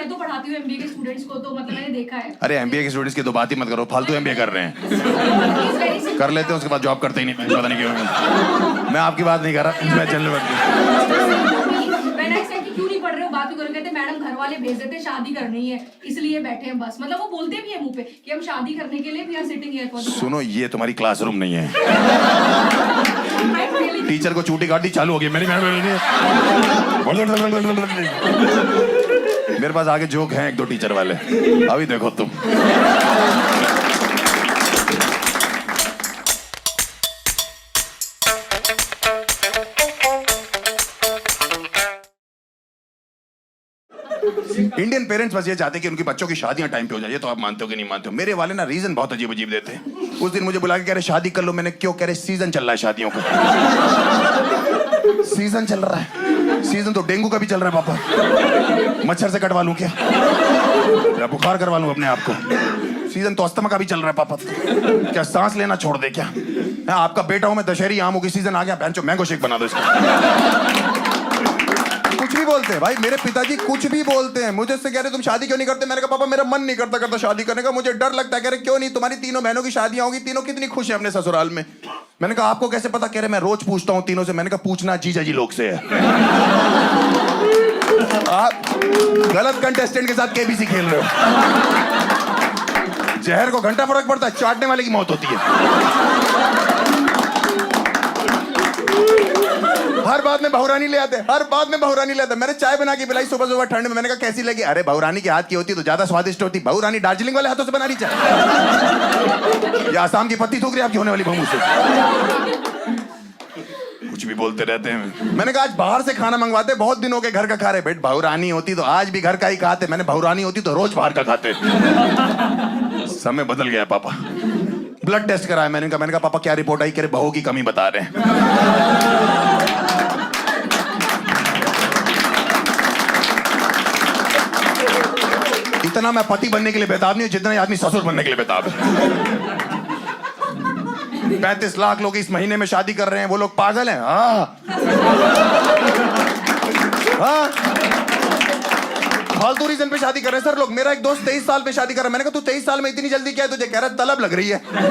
मैं तो पढ़ाती हूँ एमबीए के स्टूडेंट्स को, तो मतलब मैंने देखा है। अरे एमबीए के स्टूडेंट्स की तो बात ही मत करो, फालतू एमबीए कर रहे हैं। कर लेते हैं उसके बाद जॉब करते ही नहीं, पता नहीं क्यों। मैं आपकी बात नहीं कर रहा, मैं जनरल क्यों नहीं पढ़ रहे हो, बात ही करो। कहते मैडम घर वाले भेज देते, शादी करनी है इसलिए बैठे हैं बस। मतलब वो बोलते भी है मुंह पे कि हम शादी करने के लिए भी आर सिटिंग हियर फॉर। सुनो, ये तुम्हारी क्लासरूम नहीं है। टीचर को चूटी काटी चालू हो गई मेरी मैडम। मेरे पास आगे जोक हैं एक दो टीचर वाले, अभी देखो तुम। इंडियन पेरेंट्स बस ये चाहते हैं कि उनकी बच्चों की शादियां टाइम पे हो जाए। ये तो आप मानते हो कि नहीं मानते हो? मेरे वाले ना रीजन बहुत अजीब अजीब देते हैं। उस दिन मुझे बुला के कह रहे शादी कर लो। मैंने क्यों? कह रहे सीजन चल रहा है शादियों का। सीजन चल रहा है? सीजन तो डेंगू का भी चल रहा है पापा। मच्छर से कटवा लूं क्या? या बुखार करवा लूं अपने आप को? सीजन तो अस्थमा का भी चल रहा है पापा। क्या सांस लेना छोड़ दे क्या? आपका बेटा हूं मैं, दशहरी आमों की सीजन आ गया, बहनचोद मैंगो शेक बना दो इसका। कुछ भी बोलते हैं भाई, मेरे पिताजी कुछ भी बोलते हैं। मुझे से कह रहे तुम शादी क्यों नहीं करते? मैंने कहा पापा मेरा मन नहीं करता शादी करने का, मुझे डर लगता है। कह रहे क्यों नहीं? तुम्हारी तीनों बहनों की शादियां होगी, तीनों कितनी खुश है अपने ससुराल में। मैंने कहा आपको कैसे पता? कह रहे मैं रोज पूछता हूँ तीनों से। मैंने कहा पूछना जीजा जी लोग से है। आप गलत कंटेस्टेंट के साथ केबीसी खेल रहे हो। जहर को घंटा फर्क पड़ता है, चाटने वाले की मौत होती है। हर बात में बहुरानी ले आते, हर बात में बहुरानी ले आते। मैंने चाय बना के पिलाई सुबह सुबह ठंड में। मैंने कहा कैसी लगी? अरे बहुरानी के हाथ की होती तो ज्यादा स्वादिष्ट होती। बहुरानी दार्जिलिंग वाले हाथों से बना रही चाय, या आसाम की पत्ती थूक रही आपकी होने वाली बहू से। कुछ भी बोलते रहते हैं। मैंने कहा आज बाहर से खाना मंगवाते, बहुत दिनों के घर का खा रहे। बेट बहुरानी होती तो आज भी घर का ही खाते। मैंने बहुरानी होती तो रोज बाहर का खाते। समय बदल गया पापा। ब्लड टेस्ट कराया मैंने कहा पापा क्या रिपोर्ट आई? कह रहे बहू की कमी बता रहे हैं। इतना मैं पति बनने के लिए बेताब नहीं हूं जितना आदमी ससुर बनने के लिए बेताब है। 35 लाख लोग इस महीने में शादी कर रहे हैं, वो लोग पागल हैं? हाँ फालतू रीजन पे शादी कर रहे हैं सर लोग। मेरा एक दोस्त 23 साल पे शादी कर रहा है। मैंने कहा तू 23 साल में इतनी जल्दी क्या है तुझे? कह रहा तलब लग रही है। मैंने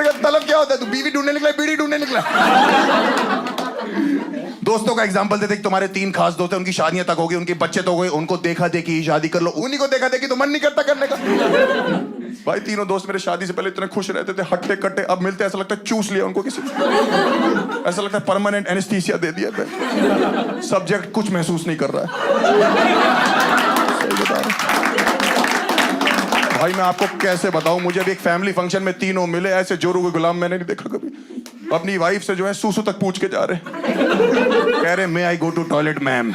कहा तलब क्या होता है? तू बीवी ढूंढने निकला, बीड़ी ढूंढने निकला? दोस्तों का एग्जांपल देते कि तुम्हारे 3 खास दोस्त हैं, उनकी शादियां तक हो गई, उनके बच्चे तो हो गए, उनको देखा देखी ही शादी कर लो। उन्हीं को देखा देखी तो मन नहीं करता करने का। भाई तीनों दोस्त मेरे शादी से पहले इतने खुश रहते थे, हट्टे कट्टे, अब मिलते ऐसा लगता है चूस लिया उनको किसी। ऐसा लगता है परमानेंट एनेस्थीसिया दे दिया। सब्जेक्ट कुछ महसूस नहीं कर रहा है। सही बता रहा भाई, मैं आपको कैसे बताऊं? मुझे अभी एक फैमिली फंक्शन में तीनों मिले, ऐसे जोरू के गुलाम मैंने नहीं देखा कभी। अपनी वाइफ से जो है सूसू तक पूछ के जा रहे। कह रहे मे आई गो टू टॉयलेट मैम।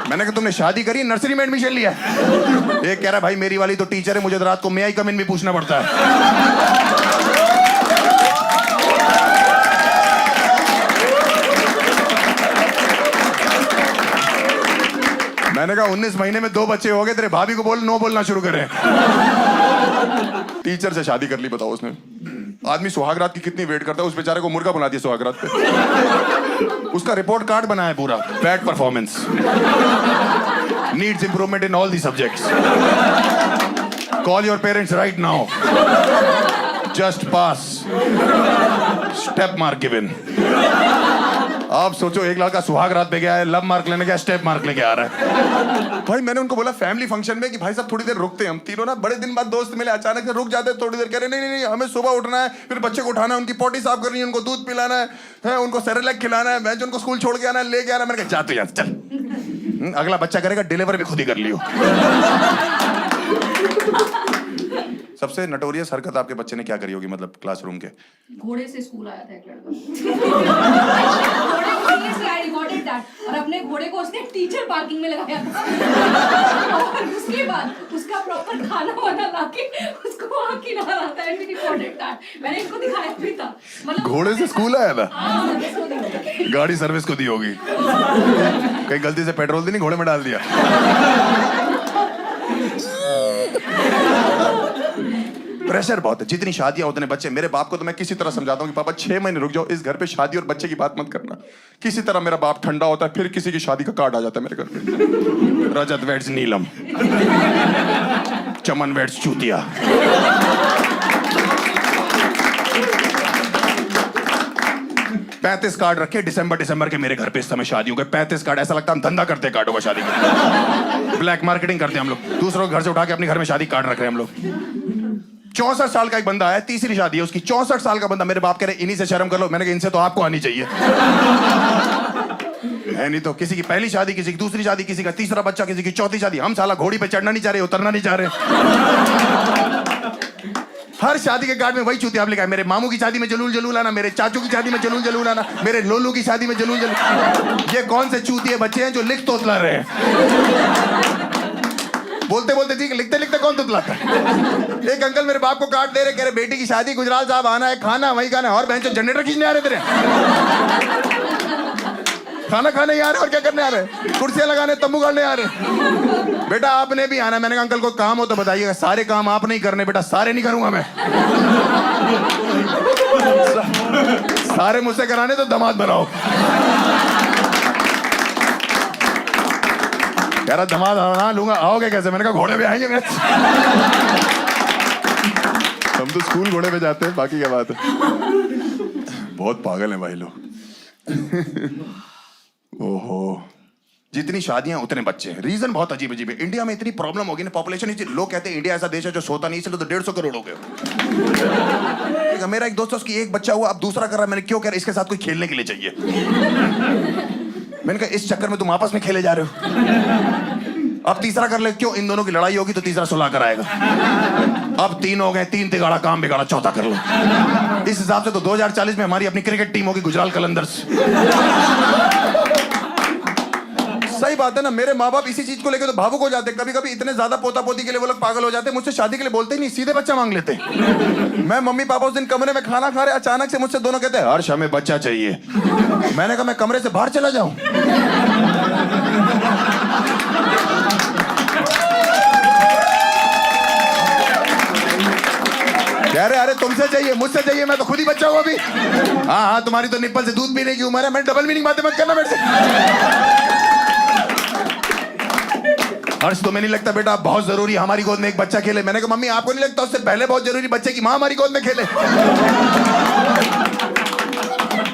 मैंने कहा तुमने शादी करी, नर्सरी में एडमिशन लिया? एक कह रहा भाई मेरी वाली तो टीचर है, मुझे तो रात को मे आई कम इन भी पूछना पड़ता है। मैंने कहा 19 महीने में 2 बच्चे हो गए, तेरे भाभी को बोल नो बोलना शुरू करें। टीचर से शादी कर ली, बताओ उसने। आदमी सुहागरात की कितनी वेट करता है, उस बेचारे को मुर्गा बना दिया सुहागरात पे। उसका रिपोर्ट कार्ड बना है पूरा, bad performance, needs improvement in all the subjects, call your parents right now, just pass, step mark given. आप सोचो एक लड़का सुहागरात पे गया है, लब मार्क लेने गया, स्टेप मार्क लेके आ रहा है। भाई मैंने उनको बोला फैमिली फंक्शन में कि भाई साहब थोड़ी देर रुकते हैं। हम तीनों ना बड़े दिन बाद दोस्त मिले, अचानक से रुक जाते हैं थोड़ी देर। कह रहे नहीं हमें सुबह उठना है, फिर बच्चे को उठाना है, उनकी पोटी साफ करनी है, उनको दूध पिलाना है, उनको सेरेलैक खिलाना है, मैं उनको स्कूल छोड़ के आना है, लेके आना है। मैंने कहा जा तो यहाँ चल, अगला बच्चा करेगा डिलीवर भी खुद ही कर लियो। सबसे नटोरियस हरकत आपके बच्चे ने क्या करी होगी, मतलब क्लासरूम के? घोड़े से स्कूल आया था एक लड़का। और अपने घोड़े को उसने टीचर पार्किंग में लगाया था। और उसके बाद उसका प्रॉपर खाना वाना लाके उसको वहाँ खिला रहा था। मैंने इनको दिखाया भी था। मतलब घोड़े से स्कूल आया था? गाड़ी सर्विस को दी होगी, कहीं गलती से पेट्रोल तो नहीं घोड़े में डाल दिया? प्रेशर बहुत है, जितनी शादियां उतने बच्चे। मेरे बाप को तो मैं किसी तरह समझाता हूँ कि पापा 6 महीने रुक जाओ, इस घर पे शादी और बच्चे की बात मत करना। किसी तरह मेरा बाप ठंडा होता है, फिर किसी की शादी का कार्ड आ जाता है मेरे घर पे। रजत वेड्स नीलम, चमन वेड्स चूतिया। 35 कार्ड रखे दिसंबर के मेरे घर पे इस समय शादियों के 35 कार्ड। ऐसा लगता है हम धंधा करते हैं कार्डों का, शादी का ब्लैक मार्केटिंग करते हैं हम लोग। दूसरों के घर से उठा के अपने घर में शादी कार्ड रख रहे हैं हम लोग। 64 साल का एक बंदा है, तीसरी शादी है उसकी। 64 साल का बंदा, मेरे बाप कह रहे इन्हीं से शर्म कर लो। मैंने कहा इनसे तो आपको आनी चाहिए है, नहीं तो किसी की पहली शादी, किसी की दूसरी शादी, किसी का तीसरा बच्चा, किसी की चौथी शादी। हम साला घोड़ी पे चढ़ना नहीं चाह रहे, उतरना नहीं चाह रहे। हर शादी के कार्ड में वही चूतिया लिखा है। मेरे मामू की शादी में जलूल जलूल आना, मेरे चाचू की शादी में जलूल जलूल आना, मेरे लोलू की शादी में जलूल जलूल। ये कौन से चूतिए बच्चे हैं जो लिख तोतला रहे हैं? बोलते बोलते ठीक, लिखते लिखते कौन तुतलाता है? एक अंकल मेरे बाप को कार्ड दे रहे, कह रहे बेटी की शादी, गुजराल साहब आना है, खाना वही खाना है। और बहन जनरेटर खींचने आ रहे तेरे, खाना खाने ही आ रहे और क्या करने आ रहे? कुर्सियां लगाने, तंबू गाड़ने आ रहे। बेटा आपने भी आना। मैंने कहा अंकल को काम हो तो बताइएगा। सारे काम आप नहीं करने बेटा, सारे नहीं करूंगा मैं। सारे मुझसे कराने तो दामाद बनाओ। कह रहा दामाद बना लूंगा, आओगे कैसे? मैंने कहा घोड़े पे आएंगे। मैं हम तो स्कूल घोड़े पे जाते हैं, बाकी क्या बात है। बहुत पागल हैं भाई लोग। ओहो, जितनी शादियां उतने बच्चे हैं। रीजन बहुत अजीब अजीब है। इंडिया में इतनी प्रॉब्लम होगी ना, पॉपुलेशन इतनी। लोग कहते हैं इंडिया ऐसा देश है जो सोता नहीं, इसलिए तो 150 करोड़ हो गए। मेरा एक दोस्त है, उसकी एक बच्चा हुआ, अब दूसरा कर रहा है। मैंने क्यों कह रहा, इसके साथ कोई खेलने के लिए चाहिए। मैंने कहा इस चक्कर में तुम आपस में खेले जा रहे हो। अब तीसरा कर ले, क्यों? इन दोनों की लड़ाई होगी तो तीसरा सुलह कराएगा। अब 3 हो गए, 3 तिगाड़ा काम बिगाड़ा, चौथा कर लो। इस हिसाब से तो 2040 में हमारी अपनी क्रिकेट टीम होगी, गुजराल कलंदर्स। सही बात है ना। मेरे माँ बाप इसी चीज को लेकर तो भावुक हो जाते। कभी कभी इतने ज्यादा पोता पोती के लिए वो लोग पागल हो जाते। मुझसे शादी के लिए बोलते ही नहीं, सीधे बच्चा मांग लेते। मैं मम्मी पापा उस दिन कमरे में खाना खा रहे, अचानक से मुझसे दोनों कहते हैं हर्ष हमें बच्चा चाहिए। मैंने कहा मैं कमरे से बाहर चला जाऊं? अरे तुमसे चाहिए, मुझसे चाहिए, मैं तो खुद ही बच्चा हूं अभी। हाँ तुम्हारी तो निप्पल से दूध पीने की उम्र है। मैं डबल मीनिंग बातें मत करना मेरे से। हर्ष तुम्हें नहीं लगता बेटा बहुत जरूरी हमारी गोद में एक बच्चा खेले? मैंने कहा मम्मी आपको नहीं लगता उससे पहले बहुत जरूरी बच्चे की माँ हमारी गोद में खेले?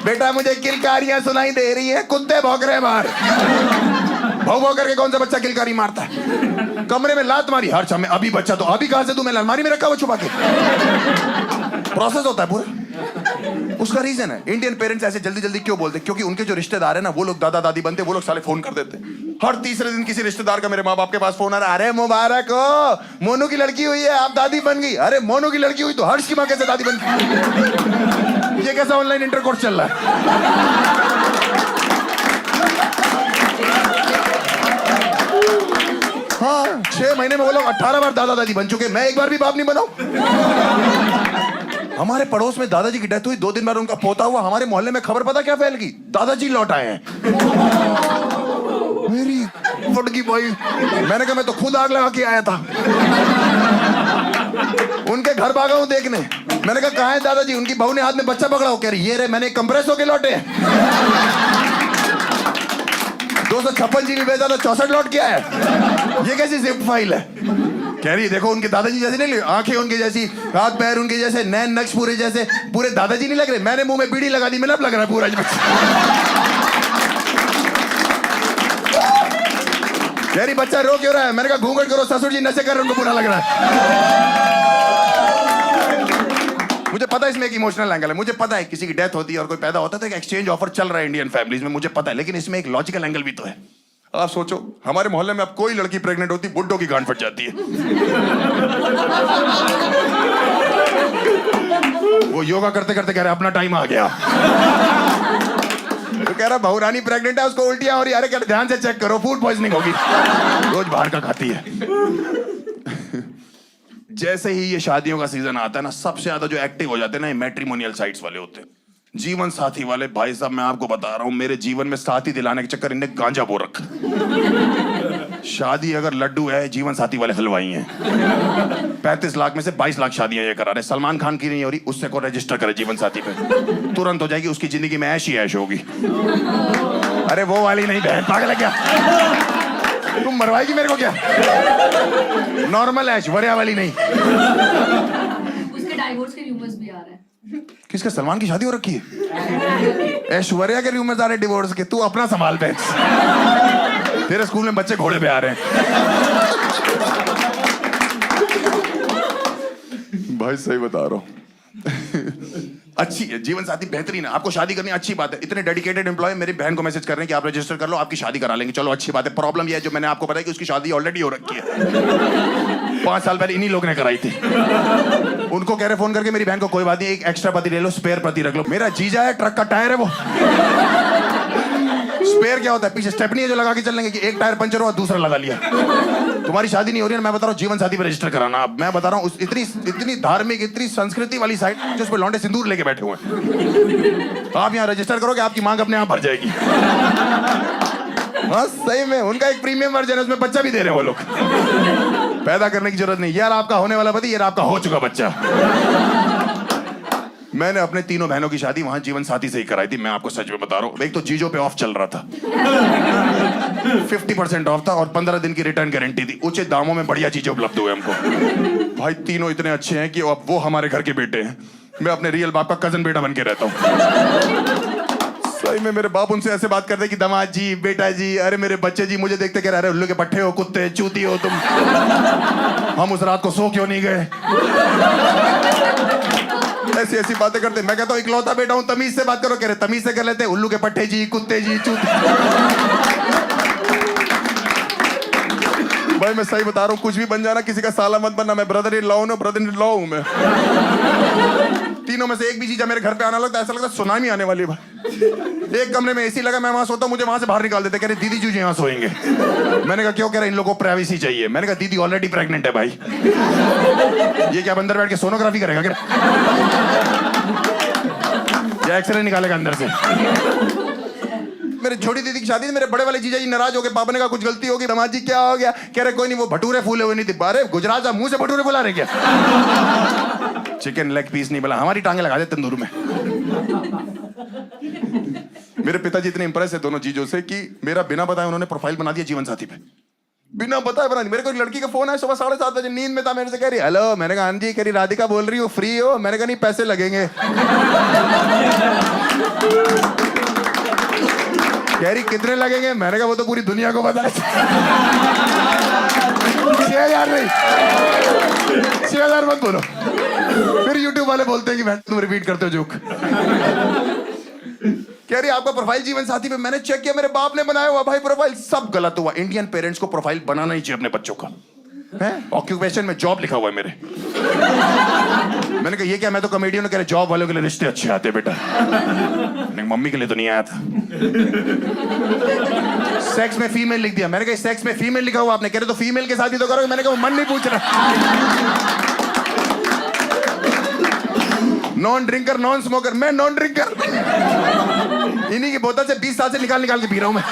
बेटा मुझे किलकारियां सुनाई दे रही है, कुत्ते भौंक रहे हैं बाहर। भौ भौ करके कौन सा बच्चा किलकारी मारता है? कमरे में लात मारी, हर्ष हमें अभी बच्चा, तो अभी कहां से तुम्हें अलमारी में रखा हुआ छुपा के? प्रोसेस होता है पूरा। उसका रीजन है। इंडियन पेरेंट्स ऐसे जल्दी जल्दी क्यों बोलते? क्योंकि उनके जो रिश्तेदार है ना, वो लोग दादा दादी बनते, वो लोग साले फोन कर देते। हर तीसरे दिन किसी रिश्तेदार का मेरे माँ बाप के पास फोन आ रहा है, अरे मुबारक हो, मोनू की लड़की हुई है, आप दादी बन गई। अरे मोनू की लड़की हुई तो हर्ष की माँ कैसे दादी बन गई? ये कैसा ऑनलाइन इंटरकोर्स चल रहा है? हाँ 6 महीने में वो लोग 18 बार दादा दादी बन चुके, मैं एक बार भी बाप नहीं बनाऊं। हमारे पड़ोस में दादाजी की डेथ हुई, 2 दिन बाद उनका पोता हुआ। हमारे मोहल्ले में खबर पता क्या फैल गई? दादाजी लौट आए हैं। मेरी फटकी भाई, मैंने कहा मैं तो खुद आग लगा के आया था। उनके घर भागा हूं देखने। मैंने कहा कहाँ है दादाजी? उनकी बहू ने हाथ में बच्चा पकड़ा हो, कह रही ये रे मैंने कंप्रेस होके लौटे। 256 GB भेजा था, 64 लौट के आया। ये कैसी जिप फाइल है? कह रही देखो उनके दादाजी जैसे नहीं, आंखें उनके जैसी, हाथ पैर उनके जैसे, नैन नक्श पूरे जैसे, पूरे दादाजी नहीं लग रहे। मैंने मुंह में बीड़ी लगा दी, मिलब लग रहा है पूरा। कह रही बच्चा रो क्यों रहा है? मैंने कहा घूंघट करो, ससुर जी नशे कर रहे, उनको बुरा लग रहा है। मुझे पता है इसमें एक इमोशनल एंगल है। मुझे पता है किसी की डेथ होती है और कोई पैदा होता है तो एक एक्सचेंज ऑफर चल रहा है इंडियन फैमिलीज में, मुझे पता है। लेकिन इसमें एक लॉजिकल एंगल भी तो है। आप सोचो हमारे मोहल्ले में अब कोई लड़की प्रेग्नेंट होती, बुड्ढों की गांड फट जाती है। वो योगा करते करते कह रहे अपना टाइम आ गया। तो कह रहा बहू रानी प्रेग्नेंट है, उसको उल्टियां हो रही। अरे कह ध्यान से चेक करो, फूड पॉइजनिंग होगी, रोज बाहर का खाती है। जैसे ही ये शादियों का सीजन आता है ना, सबसे ज्यादा जो एक्टिव हो जाते हैं ना, ये मैट्रिमोनियल साइट्स वाले होते हैं, जीवन साथी वाले। भाई साहब मैं आपको बता रहा हूं, मेरे जीवन में साथी दिलाने के चक्कर इनने गांजा बो रखा। शादी अगर लड्डू है, जीवन साथी वाले हलवाई हैं। 35 लाख में से 22 लाख शादियां ये करा रहे। सलमान खान की नहीं हो रही, उससे को रजिस्टर करे जीवन साथी पे, तुरंत हो जाएगी, उसकी जिंदगी में ऐश ही ऐश होगी। अरे वो वाली नहीं बहन, पागल है क्या? तुम मरवाएगी मेरे को क्या? नॉर्मल ऐश, वरिया वाली नहीं। उसके डाइवोर्स के रूमर्स भी आ रहे हैं। किसका? सलमान की शादी हो रखी है? ऐश्वर्या के रूमर्स आ रहे डिवोर्स के। तू अपना संभाल पे, तेरे स्कूल में बच्चे घोड़े पे आ रहे हैं। भाई सही बता रहा हूं। अच्छी है जीवन साथी, बेहतरीन है। आपको शादी करनी अच्छी बात है। इतने डेडिकेटेड एम्प्लॉय मेरी बहन को मैसेज कर रहे हैं कि आप रजिस्टर कर लो, आपकी शादी करा लेंगे। चलो अच्छी बात है। प्रॉब्लम यह है, जो मैंने आपको बताया कि उसकी शादी ऑलरेडी हो रखी है। 5 साल पहले इन्हीं लोग ने कराई थी। उनको कह रहे फोन करके, मेरी बहन को कोई बात नहीं, एक एक्स्ट्रा पति ले लो, स्पेयर पति रख लो। मेरा जीजा है, ट्रक का टायर है वो। स्पेयर क्या होता है? पीछे स्टेपनी है जो लगा के चलने की, एक टायर पंचर हुआ दूसरा लगा लिया। तुम्हारी शादी नहीं हो रही है, मैं बता रहा हूँ जीवन साथी पे रजिस्टर कराना। अब मैं बता रहा हूँ, इतनी धार्मिक, इतनी संस्कृति वाली साइट जिस पे लौंडे सिंदूर लेके बैठे हुए हैं। आप यहाँ रजिस्टर करोगे, आपकी मांग अपने आप भर जाएगी। हाँ सही में, उनका एक प्रीमियम वर्जन है, उसमें बच्चा भी दे रहे हैं वो लोग। पैदा करने की जरूरत नहीं। यार आपका होने वाला पति, यार आपका हो चुका बच्चा। मैंने अपने तीनों बहनों की शादी वहां जीवन साथी से ही कराई थी। मैं आपको सच में बता रहा हूँ। एक तो चीजों पे ऑफ चल रहा था, 50% ऑफ था, और 15 दिन की रिटर्न गारंटी थी। उचित दामों में बढ़िया चीजें उपलब्ध हुए हमको। भाई तीनों इतने अच्छे हैं कि अब वो हमारे घर के बेटे हैं। मैं अपने रियल बाप का कजन बेटा बन के रहता हूँ। सही में मेरे बाप उनसे ऐसे बात करते कि दामाद जी, बेटा जी, अरे मेरे बच्चे जी, मुझे देखते कह रहे उल्लू के पट्टे हो, कुत्ते चूती हो तुम। हम उस रात को सो क्यों नहीं गए? ऐसी ऐसी बातें करते। मैं कहता हूँ इकलौता बेटा हूँ, तमीज से बात करो। कह रहे तमीज से कर लेते, उल्लू के पट्टे जी, कुत्ते जी, चूती। भाई मैं सही बता रहा हूँ, कुछ भी बन जाना, किसी का साला मत बनना। मैं ब्रदर इन लॉ हूँ मैं। तीनों में से एक भी चीज मेरे घर पे आना लगता है, ऐसा लगता है सुनामी आने वाली है भाई। एक कमरे में एसी लगा, मैं वहां सोता हूँ, मुझे वहां से बाहर निकाल देते। कह रहे दीदी जी यहाँ सोएंगे। मैंने कहा क्यों? कह रहे इन लोगों को प्राइवेसी चाहिए। मैंने कहा दीदी ऑलरेडी प्रेग्नेंट है भाई, ये क्या अंदर बैठ के सोनोग्राफी करेगा क्या? या एक्सरे निकालेगा अंदर से? मेरे छोटी दीदी की शादी थी, मेरे बड़े वाले जीजा जी नाराज हो गए। पापा ने कहा कुछ गलती होगी। दामाद जी क्या हो गया? कह रहे कोई नहीं, वो भटूरे फूले हुए नहीं थे। अरे गुजरात जा, मुंह से भटूरे फुला रहे क्या? चिकन लेग पीस नहीं बोला, हमारी टांगे लगा दे तंदूर में। मेरे पिताजी इतने इंप्रेस है दोनों चीजों से कि मेरा बिना बताए उन्होंने प्रोफाइल बना दिया जीवन साथी पे। बिना बताए बना दी। मेरे को एक लड़की का फोन आया सुबह 7:30 बजे, नींद में था, मेरे से कह रही हेलो। मैंने कहा हाँ जी। कह रही राधिका बोल रही हो, फ्री हो? मैंने कहा नहीं, पैसे लगेंगे। कह रही कितने लगेंगे? मैंने कहा वो तो पूरी दुनिया को पता है। 6,000 नहीं, 6,000 मत बोलो। फिर YouTube वाले बोलते हैं कि तुम रिपीट करते हो जोक। कह रही आपका प्रोफाइल जीवन साथी पे मैंने चेक किया, मेरे बाप ने बनाया हुआ भाई प्रोफाइल, सब गलत हुआ। इंडियन पेरेंट्स को प्रोफाइल बनाना ही चाहिए अपने बच्चों का। ऑक्यूपेशन में जॉब लिखा हुआ है मेरे। मैंने कहा ये क्या? मैं तो कॉमेडियन। कह रहे जॉब वालों के लिए रिश्ते अच्छे आते बेटा। मम्मी के लिए तो नहीं आया था। सेक्स में फीमेल लिख दिया। मैंने कहा सेक्स में फीमेल लिखा हुआ आपने? कह रहे तो फीमेल के साथ ही तो करोगे। मैंने कहा मन नहीं पूछ रहा। Non drinker, non smoker. मैं नॉन ड्रिंकर, इन्हीं की बोतल से 20 साल से निकाल के पी रहा हूं मैं।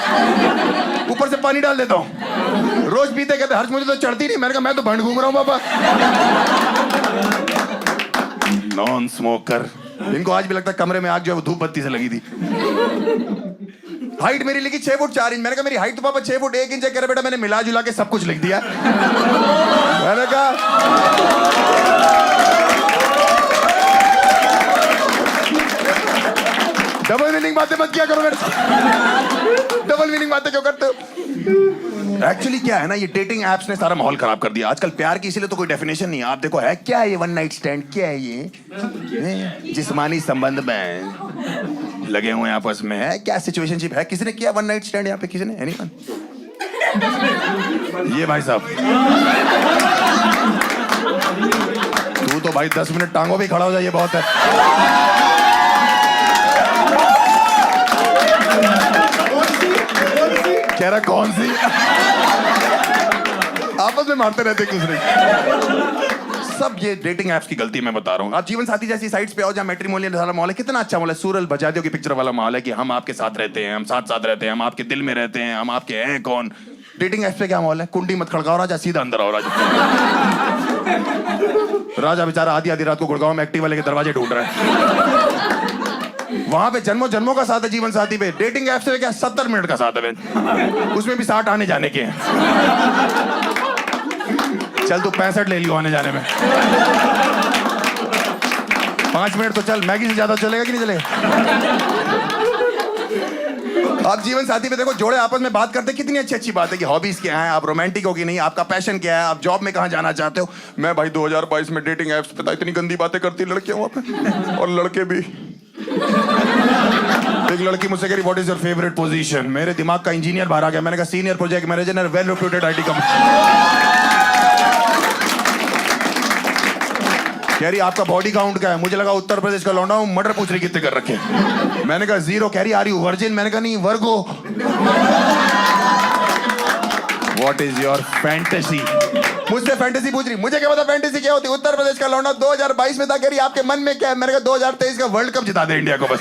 ऊपर से पानी डाल देता हूं। रोज पीते कहते हर्ष मुझे तो चढ़ती नहीं। मैंने कहा मैं तो भंड घूम रहा हूं पापा। Non smoker. इनको आज भी लगता है कमरे में आग जो है वो धूप बत्ती से लगी थी। हाइट मेरी लिखी 6 फुट 4 इंच। मैंने कहा मेरी हाइट तो पापा 6 फुट 1 इंच है। कह रहे बेटा मैंने मिला जुला के सब कुछ लिख दिया। मैंने कहा डबल मीनिंग बातें मत किया करो मेरे साथ। डबल मीनिंग बातें क्यों करते हो? एक्चुअली क्या है ना, ये डेटिंग एप्स ने सारा माहौल खराब कर दिया। आजकल प्यार की इसीलिए तो कोई डेफिनेशन नहीं है। आप देखो है क्या ये वन नाइट स्टैंड? क्या है ये? जिस्मानी संबंध में लगे हुए आपस में है क्या? सिचुएशनशिप है? किसी ने किया वन नाइट स्टैंड यहाँ पे? किसी ने? एनीवन? ये भाई साहब तू तो भाई 10 मिनट टांगों पे खड़ा हो जाए, ये बहुत है। कह रहा कौन सी? आपस में मारते रहते दूसरे। सब ये डेटिंग एप्स की गलती मैं बता रहा हूँ। आप जीवन साथी जैसी साइट्स पे आओ जहाँ मैट्रिमोनियल वाला माहौल है। कितना अच्छा माहौल है। सूरज बजादियों की पिक्चर वाला माहौल है कि हम आपके साथ रहते हैं, हम साथ साथ रहते हैं, हम आपके दिल में रहते हैं, हम आपके हैं कौन। डेटिंग ऐप पे क्या माहौल है? कुंडी मत खड़काओ राजा, सीधा अंदर आओ राजा। राजा बेचारा आधी आधी रात को गुड़गांव में एक्टिवा लेके दरवाजे ढूंढ रहा है। वहां पे जन्मों जन्मों का साथ है जीवन साथी पे। डेटिंग ऐप से क्या 70 मिनट का साथ है, उसमें भी 60 आने जाने के हैं। चल तू 65 ले लियो आने जाने में। 5 मिनट तो चल, मैगी से ज्यादा चलेगा कि नहीं चलेगा? आप जीवन साथी पे देखो, जोड़े आपस में बात करते, कितनी अच्छी अच्छी बात है कि हॉबीज क्या है, आप रोमांटिक हो कि नहीं, आपका पैशन क्या है, आप जॉब में कहाँ जाना चाहते हो। मैं भाई 2022 में डेटिंग ऐप्स पे इतनी गंदी बातें करती लड़कियां वहां पे, और लड़के भी। एक लड़की मुझसे कह रही what is your favourite position. मेरे दिमाग का इंजीनियर बाहर आ गया। मैंने कहा senior project manager, well reputed IT company. कह रही आपका बॉडी काउंट क्या है? मुझे लगा उत्तर प्रदेश का लौंडा हूं, मर्डर पूछ रही कितने कर रखे। मैंने कहा 0। कह रही आर यू वर्जिन? मैंने कहा नहीं, Virgo. What is your fantasy? मुझसे फैंटेसी पूछ रही। मुझे क्या पता फैंटेसी क्या होती? उत्तर प्रदेश का लौंडा 2022 में था। कह रही आपके मन में क्या है? मैंने कहा 2023 का वर्ल्ड कप जिता दे इंडिया को बस।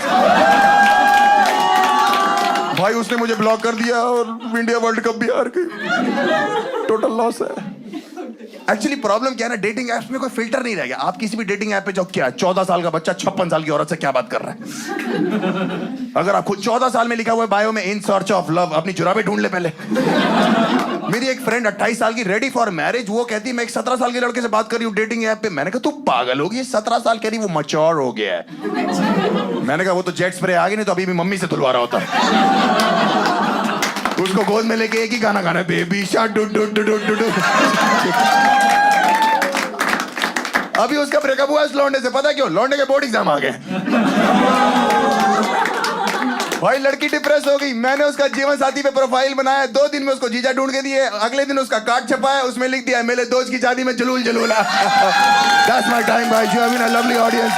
भाई उसने मुझे ब्लॉक कर दिया और इंडिया वर्ल्ड कप भी हार गई। टोटल लॉस है। एक्चुअली प्रॉब्लम क्या है ना, डेटिंग ऐप्स में कोई फिल्टर नहीं रह गया। आप किसी भी डेटिंग ऐप पे जाओ, क्या 14 साल का बच्चा 56 साल की औरत से क्या बात कर रहा है? अगर आप खुद 14 साल में लिखा हुआ है बायो में इन सर्च ऑफ लव, अपनी जुराबे ढूंढ ले पहले। मेरी एक फ्रेंड 28 साल की, रेडी फॉर मैरिज, वो कहती मैं एक 17 साल के लड़के से बात कर रही हूँ डेटिंग ऐप पे। मैंने कहा तू पागल होगी, 17 साल कह रही, वो मैच्योर हो गया है। मैंने कहा वो तो जेट स्प्रे आ गई, नहीं तो अभी भी मम्मी से धुलवा रहा होता। उसको गोद में लेके एक ही गाना गाना है, baby shark do do do do do. अभी उसका ब्रेकअप हुआ इस लौंडे से, पता क्यों? लौंडे के बोर्ड एग्जाम आ गए। भाई लड़की डिप्रेस हो गई। मैंने उसका जीवन साथी पे प्रोफाइल बनाया, 2 दिन में उसको जीजा ढूंढ के दिए। अगले दिन उसका कार्ड छपाया, उसमें लिख दिया मेरे दोस्त की शादी में जलूल जलूला। That's my time, guys. You have been a lovely audience.